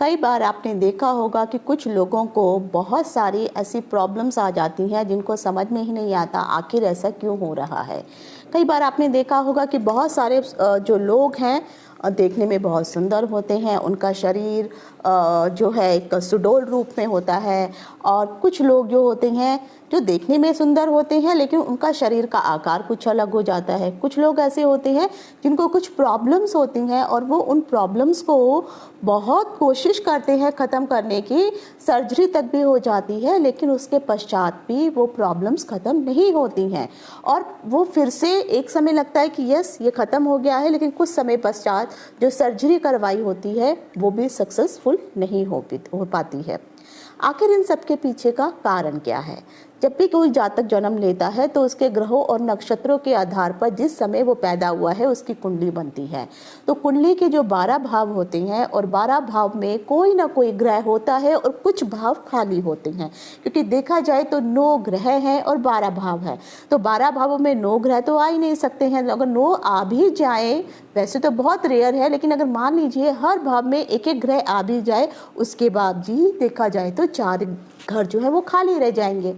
कई बार आपने देखा होगा कि कुछ लोगों को बहुत सारी ऐसी प्रॉब्लम्स आ जाती हैं जिनको समझ में ही नहीं आता आखिर ऐसा क्यों हो रहा है। कई बार आपने देखा होगा कि बहुत सारे जो लोग हैं देखने में बहुत सुंदर होते हैं, उनका शरीर जो है एक सुडौल रूप में होता है। और कुछ लोग जो होते हैं जो देखने में सुंदर होते हैं लेकिन उनका शरीर का आकार कुछ अलग हो जाता है। कुछ लोग ऐसे होते हैं जिनको कुछ प्रॉब्लम्स होती हैं और वो उन प्रॉब्लम्स को बहुत कोशिश करते हैं ख़त्म करने की, सर्जरी तक भी हो जाती है लेकिन उसके पश्चात भी वो प्रॉब्लम्स ख़त्म नहीं होती हैं। और वो फिर से एक समय लगता है कि यस ये ख़त्म हो गया है, लेकिन कुछ समय पश्चात जो सर्जरी करवाई होती है वो भी सक्सेसफुल नहीं हो पाती है। आखिर इन सब के पीछे का कारण क्या है? जब भी कोई जातक जन्म लेता है तो उसके ग्रहों और नक्षत्रों के आधार पर जिस समय वो पैदा हुआ है उसकी कुंडली बनती है। तो कुंडली के जो 12 भाव होते हैं और 12 भाव में कोई ना कोई ग्रह होता है और कुछ भाव खाली होते हैं, क्योंकि देखा जाए तो 9 ग्रह हैं और 12 भाव है। तो 12 भावों में 9 ग्रह तो आ ही नहीं सकते हैं। अगर 9 आ भी जाए, वैसे तो बहुत रेयर है, लेकिन अगर मान लीजिए हर भाव में एक एक ग्रह आ भी जाए, उसके बाद जी देखा जाए तो 4 घर जो है वो खाली रह जाएंगे।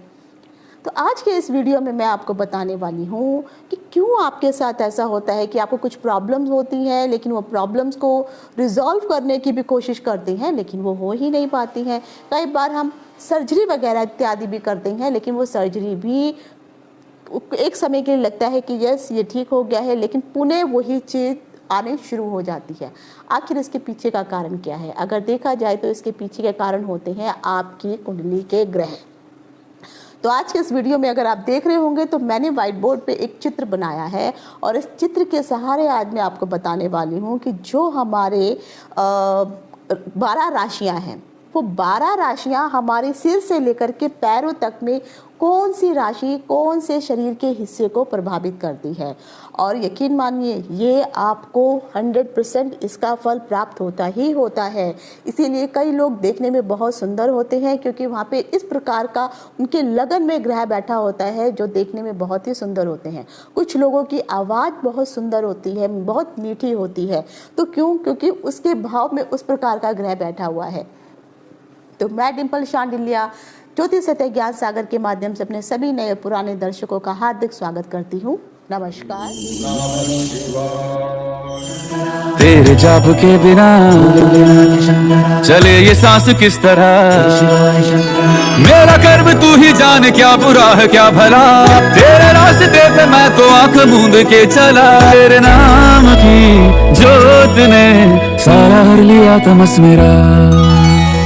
तो आज के इस वीडियो में मैं आपको बताने वाली हूँ कि क्यों आपके साथ ऐसा होता है कि आपको कुछ प्रॉब्लम्स होती हैं लेकिन वो प्रॉब्लम्स को रिजॉल्व करने की भी कोशिश करते हैं लेकिन वो हो ही नहीं पाती हैं। कई बार हम सर्जरी वगैरह इत्यादि भी करते हैं लेकिन वो सर्जरी भी एक समय के लिए लगता है कि यस ये ठीक हो गया है, लेकिन पुनः वही चीज़ आने शुरू हो जाती है। आखिर इसके पीछे का कारण क्या है? अगर देखा जाए तो इसके पीछे के कारण होते हैं आपकी कुंडली के ग्रह। तो आज के इस वीडियो में अगर आप देख रहे होंगे तो मैंने व्हाइट बोर्ड पे एक चित्र बनाया है और इस चित्र के सहारे आज मैं आपको बताने वाली हूँ कि जो हमारे 12 राशियाँ हैं, वो 12 राशियाँ हमारे सिर से लेकर के पैरों तक में कौन सी राशि कौन से शरीर के हिस्से को प्रभावित करती है। और यकीन मानिए ये आपको 100% इसका फल प्राप्त होता ही होता है। इसीलिए कई लोग देखने में बहुत सुंदर होते हैं क्योंकि वहाँ पे इस प्रकार का उनके लगन में ग्रह बैठा होता है जो देखने में बहुत ही सुंदर होते हैं। कुछ लोगों की आवाज़ बहुत सुंदर होती है, बहुत मीठी होती है। तो क्यों? क्योंकि उसके भाव में उस प्रकार का ग्रह बैठा हुआ है। तो मैं डिम्पल शांडिल्या ज्योतिष सत्य ज्ञान सागर के माध्यम से अपने सभी नए पुराने दर्शकों का हार्दिक स्वागत करती हूँ। नमस्कार। तेरे जाप के बिना चले ये सांस किस तरह, मेरा कर्म तू ही जान, क्या बुरा है क्या भला, तेरे रास्ते पे मैं तो आंख मूंद के चला। तेरे नाम की जोत ने सारा हर लिया तमस मेरा।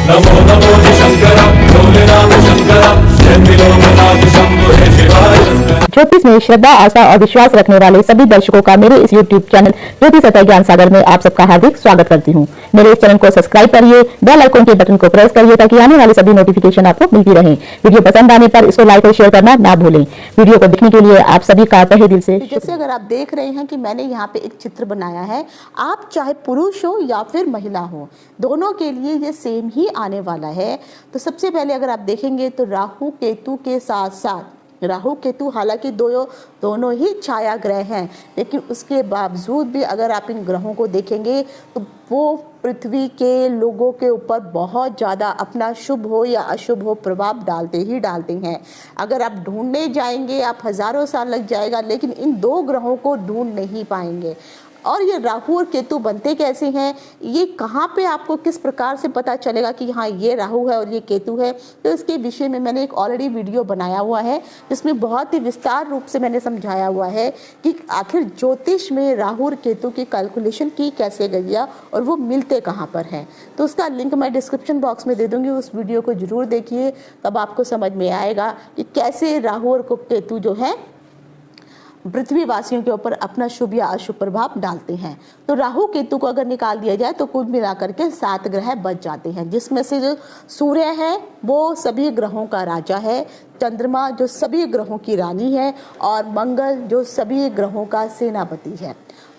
नमो नमो शंकरा, भोले नाम शंकरा, शंभो हे शिवाय। ज्योतिष में श्रद्धा, आस्था और विश्वास रखने वाले सभी दर्शकों का मेरे इस YouTube चैनल ज्योतिष सत्य ज्ञान सागर में आप सबका हार्दिक स्वागत करती हूँ। मेरे इस चैनल को सब्सक्राइब करिए, बेल आइकन के बटन को प्रेस करिए ताकि आने वाली सभी नोटिफिकेशन आपको मिलती रहे। वीडियो पसंद आने पर इसको लाइक और शेयर करना ना भूलें। वीडियो को देखने के लिए आप सभी का तहे दिल से। जैसे अगर आप देख रहे हैं कि मैंने यहाँ पे एक चित्र बनाया है, आप चाहे पुरुष हो या फिर महिला हो, दोनों के लिए ये सेम ही आने वाला है। तो सबसे पहले अगर आप देखेंगे तो राहु केतु के साथ साथ, राहु केतु हालांकि दोनों ही छाया ग्रह हैं, लेकिन उसके बावजूद भी अगर आप इन ग्रहों को देखेंगे तो वो पृथ्वी के लोगों के ऊपर बहुत ज़्यादा अपना शुभ हो या अशुभ हो प्रभाव डालते ही डालते हैं। अगर आप ढूंढने जाएंगे आप हज़ारों साल लग जाएगा, लेकिन इन 2 ग्रहों को ढूंढ नहीं पाएंगे। और ये राहु और केतु बनते कैसे हैं, ये कहाँ पे आपको किस प्रकार से पता चलेगा कि हाँ ये राहु है और ये केतु है, तो इसके विषय में मैंने एक ऑलरेडी वीडियो बनाया हुआ है जिसमें बहुत ही विस्तार रूप से मैंने समझाया हुआ है कि आखिर ज्योतिष में राहु और केतु की कैलकुलेशन की कैसे गई है और वो मिलते कहाँ पर हैं। तो उसका लिंक मैं डिस्क्रिप्शन बॉक्स में दे दूँगी, उस वीडियो को ज़रूर देखिए, तब आपको समझ में आएगा कि कैसे राहु और केतु जो है पृथ्वी वासियों के ऊपर अपना शुभ या अशुभ प्रभाव डालते हैं। तो राहु केतु को अगर निकाल दिया जाए तो कुल मिलाकर के 7 ग्रह बच जाते हैं, जिसमें से जो सूर्य है वो सभी ग्रहों का राजा है, चंद्रमा जो सभी ग्रहों की रानी है और मंगल जो सभी ग्रहों का सेनापति है।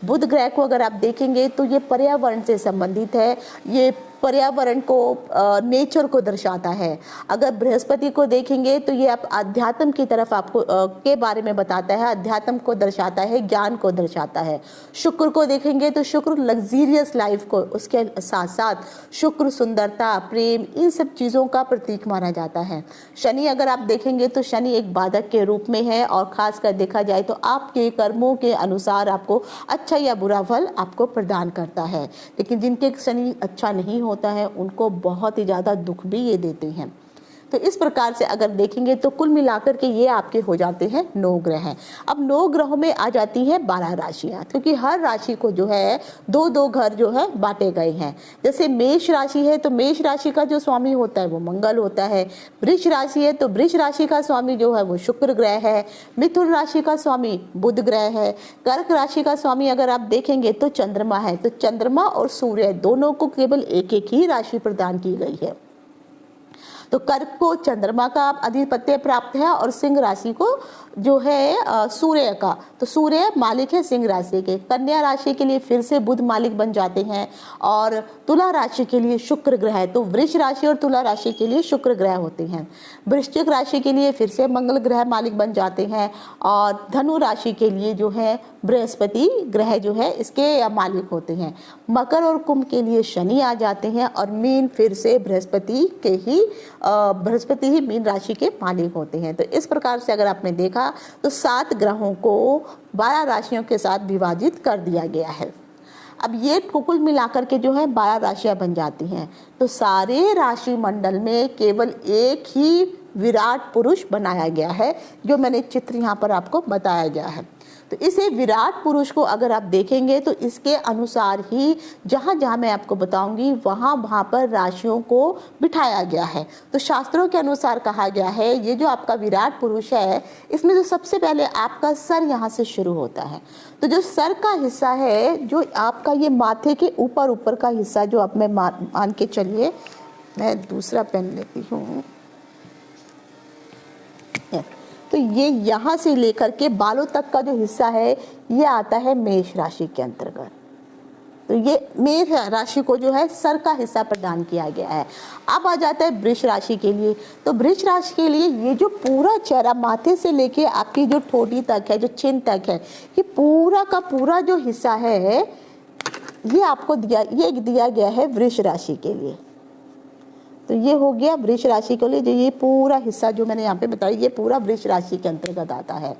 बुध ग्रह को अगर आप देखेंगे तो ये पर्यावरण से संबंधित है, ये पर्यावरण को, नेचर को दर्शाता है। अगर बृहस्पति को देखेंगे तो ये आप अध्यात्म की तरफ आपको के बारे में बताता है, अध्यात्म को दर्शाता है, ज्ञान को दर्शाता है। शुक्र को देखेंगे तो शुक्र लग्जीरियस लाइफ को, उसके साथ साथ शुक्र सुंदरता, प्रेम, इन सब चीज़ों का प्रतीक माना जाता है। शनि अगर आप देखेंगे तो शनि एक बाधक के रूप में है और खासकर देखा जाए तो आपके कर्मों के अनुसार आपको अच्छा या बुरा फल आपको प्रदान करता है। लेकिन जिनके शनि अच्छा नहीं होता है उनको बहुत ही ज़्यादा दुख भी ये देते हैं। तो इस प्रकार से अगर देखेंगे तो कुल मिलाकर के ये आपके हो जाते हैं 9 ग्रह। अब 9 ग्रहों में आ जाती हैं 12 राशियाँ, क्योंकि हर राशि को जो है 2-2 घर जो है बांटे गए हैं। जैसे मेष राशि है तो मेष राशि का जो स्वामी होता है वो मंगल होता है। वृष राशि है तो वृष राशि का स्वामी जो है वो शुक्र ग्रह है। मिथुन राशि का स्वामी बुध ग्रह है। कर्क राशि का स्वामी अगर आप देखेंगे तो चंद्रमा है। तो चंद्रमा और सूर्य दोनों को केवल एक एक ही राशि प्रदान की गई है। तो कर्क को चंद्रमा का आधिपत्य प्राप्त है और सिंह राशि को जो है सूर्य का, तो सूर्य मालिक है सिंह राशि के। कन्या राशि के लिए फिर से बुध मालिक बन जाते हैं और तुला राशि के लिए शुक्र ग्रह, तो वृष राशि और तुला राशि के लिए शुक्र ग्रह होते हैं। वृश्चिक राशि के लिए फिर से मंगल ग्रह मालिक बन जाते हैं और धनु राशि के लिए जो है बृहस्पति ग्रह जो है इसके मालिक होते हैं। मकर और कुंभ के लिए शनि आ जाते हैं और मीन फिर से बृहस्पति ही मीन राशि के मालिक होते हैं। तो इस प्रकार से अगर आपने देखा तो 7 ग्रहों को 12 राशियों के साथ विभाजित कर दिया गया है। अब ये कुल मिलाकर के जो है 12 राशियां बन जाती हैं। तो सारे राशि मंडल में केवल एक ही विराट पुरुष बनाया गया है, जो मैंने चित्र यहाँ पर आपको बताया गया है। तो इसे विराट पुरुष को अगर आप देखेंगे तो इसके अनुसार ही जहाँ जहाँ मैं आपको बताऊंगी वहाँ पर राशियों को बिठाया गया है। तो शास्त्रों के अनुसार कहा गया है ये जो आपका विराट पुरुष है इसमें जो सबसे पहले आपका सर यहाँ से शुरू होता है। तो जो सर का हिस्सा है, जो आपका ये माथे के ऊपर का हिस्सा, जो आप में मान के चलिए, मैं दूसरा पेन लेती हूँ, तो ये यहाँ से लेकर के बालों तक का जो हिस्सा है ये आता है मेष राशि के अंतर्गत। तो ये मेष राशि को जो है सर का हिस्सा प्रदान किया गया है। अब आ जाता है वृष राशि के लिए। तो वृष राशि के लिए ये जो पूरा चेहरा माथे से लेके आपकी जो ठोड़ी तक है, जो चिन तक है, ये पूरा का पूरा जो हिस्सा है ये आपको दिया गया है वृष राशि के लिए। तो ये हो गया वृष राशि के लिए, जो ये पूरा हिस्सा जो मैंने यहाँ पे बताया ये पूरा वृष राशि के अंतर्गत आता है।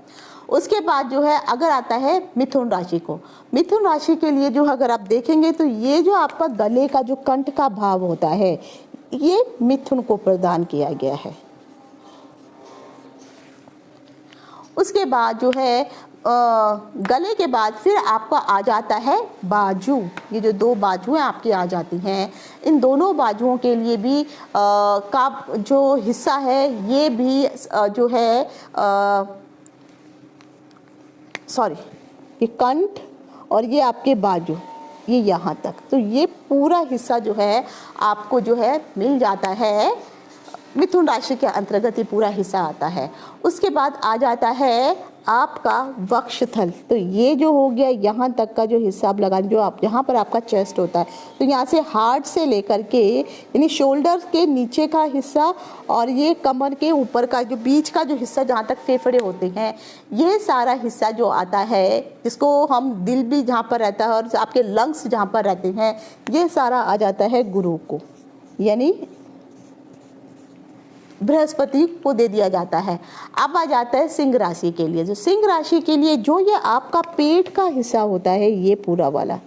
उसके बाद जो है अगर आता है मिथुन राशि को, मिथुन राशि के लिए जो अगर आप देखेंगे तो ये जो आपका गले का जो कंठ का भाव होता है ये मिथुन को प्रदान किया गया है। उसके बाद जो है गले के बाद फिर आपका आ जाता है बाजू। ये जो 2 बाजुएं आपकी आ जाती हैं, इन दोनों बाजुओं के लिए भी का जो हिस्सा है ये भी जो है ये कंठ और ये आपके बाजू, ये यहाँ तक, तो ये पूरा हिस्सा जो है आपको जो है मिल जाता है। मिथुन राशि के अंतर्गत ये पूरा हिस्सा आता है। उसके बाद आ जाता है आपका वक्षस्थल। तो ये जो हो गया यहाँ तक का जो हिस्सा आप लगाएं, जो आप यहाँ पर आपका चेस्ट होता है, तो यहाँ से हार्ट से लेकर के यानी शोल्डर के नीचे का हिस्सा और ये कमर के ऊपर का जो बीच का जो हिस्सा जहाँ तक फेफड़े होते हैं, ये सारा हिस्सा जो आता है, जिसको हम दिल भी जहाँ पर रहता है और आपके लंग्स जहाँ पर रहते हैं, ये सारा आ जाता है गुरु को, यानी बृहस्पति को दे दिया जाता है। अब आ जाता है सिंह राशि के लिए। जो सिंह राशि के लिए जो ये आपका पेट का हिस्सा होता है, ये पूरा वाला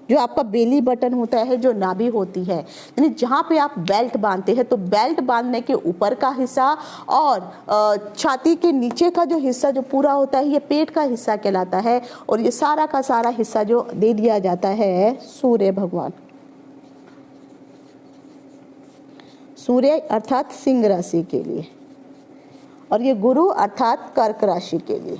जो आपका बेली बटन होता है, जो नाभि होती है, यानी जहाँ पे आप बेल्ट बांधते हैं, तो बेल्ट बांधने के ऊपर का हिस्सा और छाती के नीचे का जो हिस्सा जो पूरा होता है, ये पेट का हिस्सा कहलाता है। और ये सारा का सारा हिस्सा जो दे दिया जाता है सूर्य भगवान, सूर्य अर्थात सिंह राशि के लिए, और ये गुरु अर्थात कर्क राशि के लिए।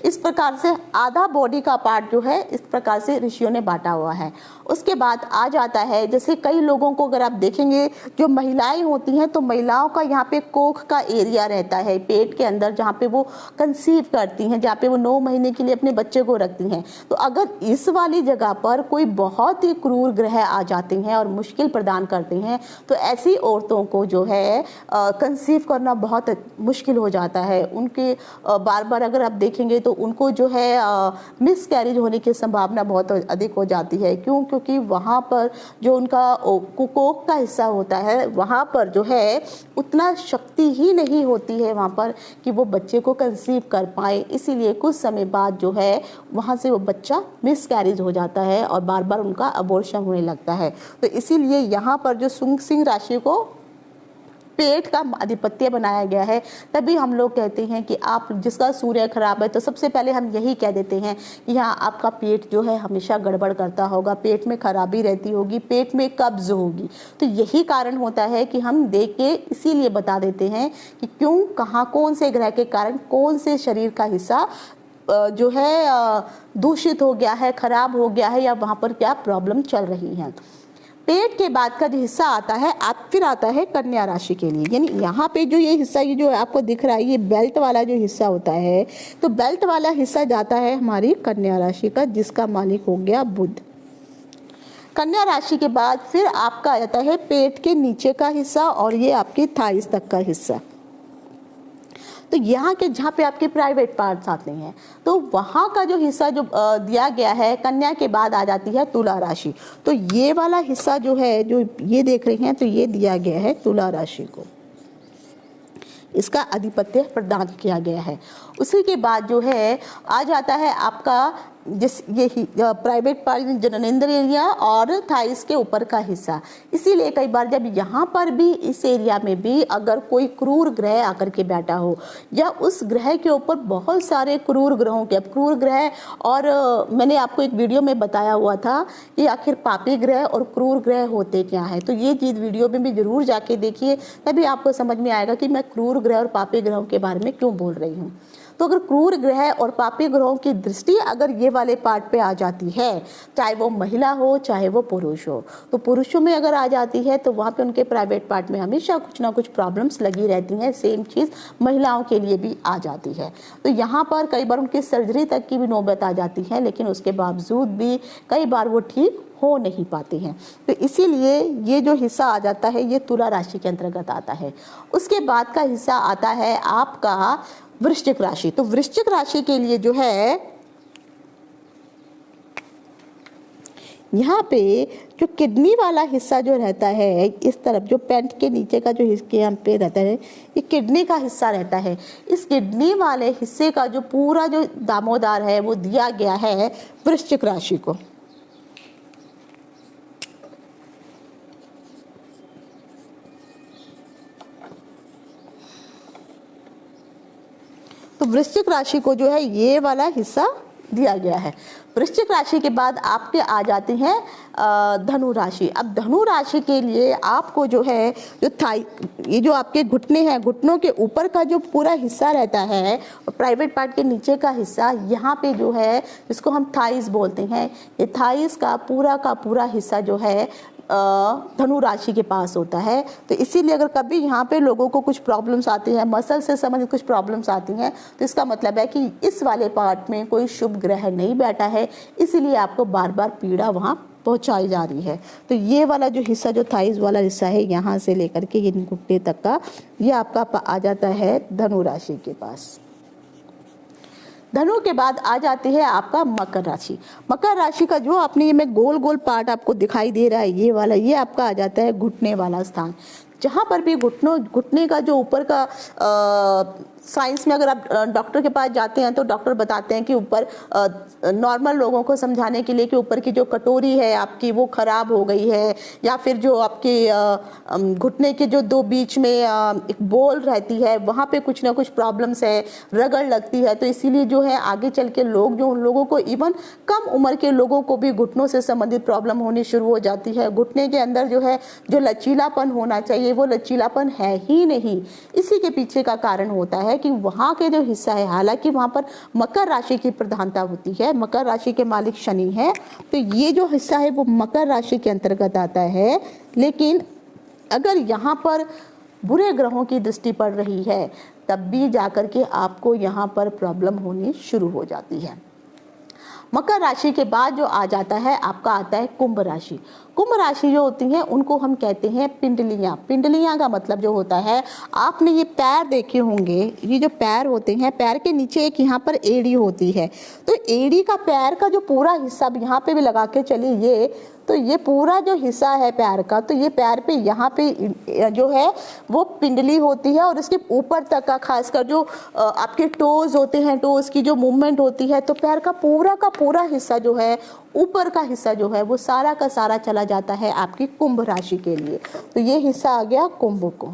इस प्रकार से आधा बॉडी का पार्ट जो है इस प्रकार से ऋषियों ने बांटा हुआ है। उसके बाद आ जाता है, जैसे कई लोगों को अगर आप देखेंगे जो महिलाएं होती हैं तो महिलाओं का यहाँ पे कोख का एरिया रहता है पेट के अंदर, जहाँ पे वो कंसीव करती हैं, जहाँ पे वो 9 महीने के लिए अपने बच्चे को रखती हैं। तो अगर इस वाली जगह पर कोई बहुत ही क्रूर ग्रह आ जाते हैं और मुश्किल प्रदान करते हैं तो ऐसी औरतों को जो है कंसीव करना बहुत मुश्किल हो जाता है। उनके बार बार अगर आप देखेंगे तो उनको जो है मिस कैरेज होने की संभावना बहुत अधिक हो जाती है। क्यों? क्योंकि वहाँ पर जो उनका कोख का हिस्सा होता है वहाँ पर जो है उतना शक्ति ही नहीं होती है वहाँ पर कि वो बच्चे को कंसीव कर पाए। इसीलिए कुछ समय बाद जो है वहाँ से वो बच्चा मिस कैरेज हो जाता है और बार बार उनका अबॉर्शन होने लगता है। तो इसीलिए यहाँ पर जो शुंग सिंह राशि को पेट का आधिपत्य बनाया गया है, तभी हम लोग कहते हैं कि आप जिसका सूर्य खराब है तो सबसे पहले हम यही कह देते हैं कि यहाँ आपका पेट जो है हमेशा गड़बड़ करता होगा, पेट में खराबी रहती होगी, पेट में कब्ज होगी। तो यही कारण होता है कि हम देख के इसीलिए बता देते हैं कि क्यों, कहाँ, कौन से ग्रह के कारण कौन से शरीर का हिस्सा जो है दूषित हो गया है, खराब हो गया है, या वहाँ पर क्या प्रॉब्लम चल रही है। पेट के बाद का जो हिस्सा आता है फिर आता है कन्या राशि के लिए। यानी यहाँ पे जो ये हिस्सा, ये जो आपको दिख रहा है, ये बेल्ट वाला जो हिस्सा होता है, तो बेल्ट वाला हिस्सा जाता है हमारी कन्या राशि का, जिसका मालिक हो गया बुध। कन्या राशि के बाद फिर आपका आ जाता है पेट के नीचे का हिस्सा और ये आपके थाइस तक का हिस्सा। तो यहाँ के जहाँ पे आपके प्राइवेट पार्ट्स आते हैं तो वहाँ का जो हिस्सा जो दिया गया है, कन्या के बाद आ जाती है तुला राशि। तो ये वाला हिस्सा जो है, जो ये देख रहे हैं, तो ये दिया गया है तुला राशि को, इसका आधिपत्य प्रदान किया गया है। उसी के बाद जो है आ जाता है आपका जिस ये प्राइवेट पार्ट, जननेंद्र एरिया और थाइस के ऊपर का हिस्सा। इसीलिए कई बार जब यहाँ पर भी इस एरिया में भी अगर कोई क्रूर ग्रह आकर के बैठा हो या उस ग्रह के ऊपर बहुत सारे क्रूर ग्रहों के, अब क्रूर ग्रह, और मैंने आपको एक वीडियो में बताया हुआ था कि आखिर पापी ग्रह और क्रूर ग्रह होते क्या है, तो ये चीज़ वीडियो में भी जरूर जाके देखिए, तभी आपको समझ में आएगा कि मैं क्रूर ग्रह और पापी ग्रहों के बारे में क्यों बोल रही हूँ। तो अगर क्रूर ग्रह और पापी ग्रहों की दृष्टि अगर ये वाले पार्ट पे आ जाती है, चाहे वो महिला हो चाहे वो पुरुष हो, तो पुरुषों में अगर आ जाती है तो वहाँ पे उनके प्राइवेट पार्ट में हमेशा कुछ ना कुछ प्रॉब्लम्स लगी रहती हैं। सेम चीज़ महिलाओं के लिए भी आ जाती है। तो यहाँ पर कई बार उनकी सर्जरी तक की भी नौबत आ जाती है, लेकिन उसके बावजूद भी कई बार वो ठीक हो नहीं पाते हैं। तो इसीलिए ये जो हिस्सा आ जाता है ये तुला राशि के अंतर्गत आता है। उसके बाद का हिस्सा आता है आपका वृश्चिक राशि। तो वृश्चिक राशि के लिए जो है यहाँ पे जो किडनी वाला हिस्सा जो रहता है, इस तरफ जो पैंट के नीचे का जो हिस्सा यहाँ पे रहता है, ये किडनी का हिस्सा रहता है। इस किडनी वाले हिस्से का जो पूरा जो दामोदर है वो दिया गया है वृश्चिक राशि को। तो वृश्चिक राशि को जो है ये वाला हिस्सा दिया गया है। वृश्चिक राशि के बाद आपके आ जाते हैं धनु राशि। अब धनु राशि के लिए आपको जो है जो ये जो आपके घुटने हैं, घुटनों के ऊपर का जो पूरा हिस्सा रहता है और प्राइवेट पार्ट के नीचे का हिस्सा, यहाँ पे जो है जिसको हम थाइस बोलते हैं, ये थाइस का पूरा हिस्सा जो है धनु राशि के पास होता है। तो इसीलिए अगर कभी यहाँ पे लोगों को कुछ प्रॉब्लम्स आती हैं, मसल से संबंधित कुछ प्रॉब्लम्स आती हैं, तो इसका मतलब है कि इस वाले पार्ट में कोई शुभ ग्रह नहीं बैठा है, इसीलिए आपको बार बार पीड़ा वहाँ पहुँचाई जा रही है। तो ये वाला जो हिस्सा, जो थाइस वाला हिस्सा है, यहाँ से लेकर के ये घुटने तक का, ये आपका आ जाता है धनु राशि के पास। धनु के बाद आ जाती है आपका मकर राशि। मकर राशि का जो आपने ये में गोल गोल पार्ट आपको दिखाई दे रहा है, ये वाला, ये आपका आ जाता है घुटने वाला स्थान। जहाँ पर भी घुटने का जो ऊपर का साइंस में अगर आप डॉक्टर के पास जाते हैं तो डॉक्टर बताते हैं कि ऊपर नॉर्मल लोगों को समझाने के लिए कि ऊपर की जो कटोरी है आपकी वो खराब हो गई है, या फिर जो आपके घुटने के जो दो बीच में एक बोल रहती है वहाँ पे कुछ ना कुछ प्रॉब्लम्स है, रगड़ लगती है। तो इसीलिए जो है आगे चल के उन लोगों को, इवन कम उम्र के लोगों को भी घुटनों से संबंधित प्रॉब्लम होनी शुरू हो जाती है। घुटने के अंदर जो है जो लचीलापन होना चाहिए चाहिए वो लचीलापन है ही नहीं। इसी के पीछे का कारण होता है कि वहाँ के जो हिस्सा है, हालांकि वहाँ पर मकर राशि की प्रधानता होती है, मकर राशि के मालिक शनि है, तो ये जो हिस्सा है वो मकर राशि के अंतर्गत आता है। लेकिन अगर यहाँ पर बुरे ग्रहों की दृष्टि पड़ रही है तब भी जाकर के आपको यहाँ पर प्रॉब्लम होनी शुरू हो जाती है। मकर राशि के बाद जो आ जाता है आपका आता है कुंभ राशि। कुंभ राशि जो होती है उनको हम कहते हैं पिंडलियाँ। पिंडलियाँ का मतलब जो होता है, आपने ये पैर देखे होंगे, ये जो पैर होते हैं, पैर के नीचे एक यहाँ पर एड़ी होती है, तो एड़ी का पैर का जो पूरा हिस्सा यहाँ पे भी लगा के चलिए, तो ये पूरा जो हिस्सा है पैर का, तो ये पैर पे यहाँ पे जो है वो पिंडली होती है और इसके ऊपर तक का खासकर जो आपके टोज होते हैं, टोज की जो मूवमेंट होती है, तो पैर का पूरा हिस्सा जो है, ऊपर का हिस्सा जो है वो सारा का सारा चला जाता है आपकी कुंभ राशि के लिए। तो ये हिस्सा आ गया कुंभ को।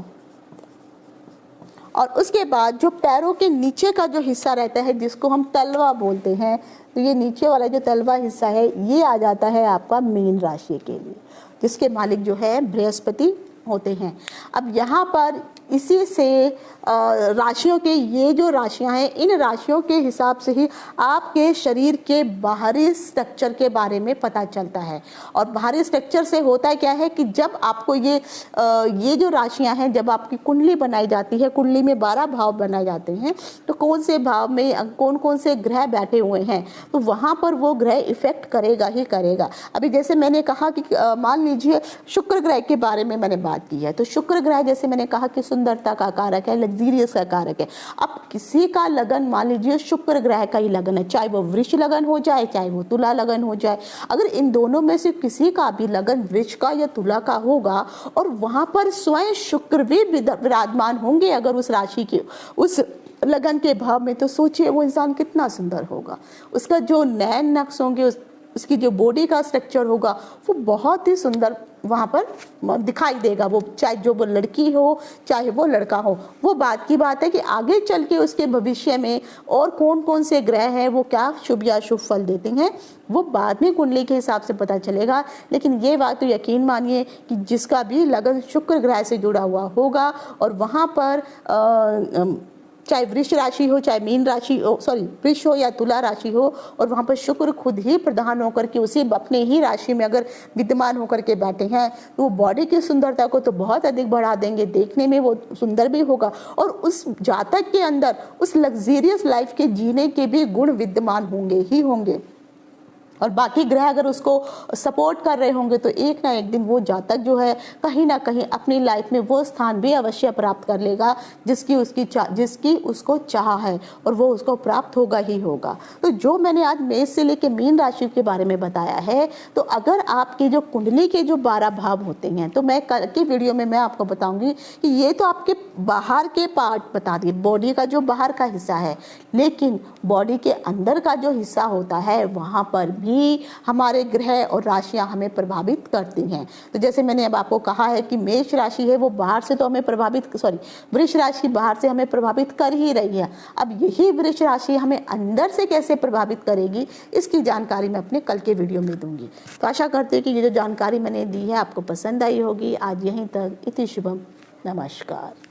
और उसके बाद जो पैरों के नीचे का जो हिस्सा रहता है जिसको हम तलवा बोलते हैं, तो ये नीचे वाला जो तलवा हिस्सा है ये आ जाता है आपका मीन राशि के लिए, जिसके मालिक जो है बृहस्पति होते हैं। अब यहाँ पर इसी से राशियों के ये जो राशियां हैं, इन राशियों के हिसाब से ही आपके शरीर के बाहरी स्ट्रक्चर के बारे में पता चलता है। और बाहरी स्ट्रक्चर से होता क्या है कि जब आपको ये जो राशियां हैं, जब आपकी कुंडली बनाई जाती है, कुंडली में 12 भाव बनाए जाते हैं, तो कौन से भाव में कौन कौन से ग्रह बैठे हुए हैं, तो वहाँ पर वो ग्रह इफेक्ट करेगा ही करेगा। अभी जैसे मैंने कहा कि मान लीजिए शुक्र ग्रह के बारे में मैंने बात की है, तो शुक्र ग्रह जैसे मैंने कहा कि सुंदरता का कारक है, लग्जरियस का कारक है। अब किसी का लगन मान लीजिए शुक्र ग्रह का ही लगन है, चाहे वो वृष लगन हो जाए, चाहे वो तुला लगन हो जाए, अगर इन दोनों में से किसी का भी लगन वृष का या तुला का होगा और वहां पर स्वयं शुक्र भी विराजमान होंगे अगर उस राशि के उस लगन के भाव में, तो सोचिए वो इंसान कितना सुंदर होगा। उसका जो नैन नक्श होंगे, उसकी जो बॉडी का स्ट्रक्चर होगा वो बहुत ही सुंदर वहाँ पर दिखाई देगा। वो चाहे जो वो लड़की हो चाहे वो लड़का हो, वो बात की बात है कि आगे चल के उसके भविष्य में और कौन कौन से ग्रह हैं वो क्या शुभ या अशुभ फल देते हैं वो बाद में कुंडली के हिसाब से पता चलेगा। लेकिन ये बात तो यकीन मानिए कि जिसका भी लगन शुक्र ग्रह से जुड़ा हुआ होगा और वहाँ पर चाहे वृष राशि हो, चाहे मीन राशि हो, सॉरी वृष हो या तुला राशि हो, और वहाँ पर शुक्र खुद ही प्रधान होकर के उसी अपने ही राशि में अगर विद्यमान होकर के बैठे हैं, तो वो बॉडी की सुंदरता को तो बहुत अधिक बढ़ा देंगे, देखने में वो सुंदर भी होगा और उस जातक के अंदर उस लग्जरियस लाइफ के जीने के भी गुण विद्यमान होंगे ही होंगे। और बाकी ग्रह अगर उसको सपोर्ट कर रहे होंगे तो एक ना एक दिन वो जातक जो है कहीं ना कहीं अपनी लाइफ में वो स्थान भी अवश्य प्राप्त कर लेगा जिसकी उसको चाह है, और वो उसको प्राप्त होगा ही होगा। तो जो मैंने आज मेष से लेके मीन राशि के बारे में बताया है, तो अगर आपकी जो कुंडली के जो 12 भाव होते हैं, तो मैं कल की वीडियो में मैं आपको बताऊंगी कि ये तो आपके बाहर के पार्ट बता दिए, बॉडी का जो बाहर का हिस्सा है, लेकिन बॉडी के अंदर का जो हिस्सा होता है वहाँ पर भी हमारे ग्रह और राशियां हमें प्रभावित करती हैं। तो जैसे मैंने अब आपको कहा है कि मेष राशि है वो बाहर से तो हमें वृष राशि बाहर से हमें प्रभावित कर ही रही है। अब यही वृष राशि हमें अंदर से कैसे प्रभावित करेगी, इसकी जानकारी मैं अपने कल के वीडियो में दूंगी। तो आशा करते हैं कि ये जो जानकारी मैंने दी है आपको पसंद आई होगी। आज यहीं तक, इति शुभम, नमस्कार।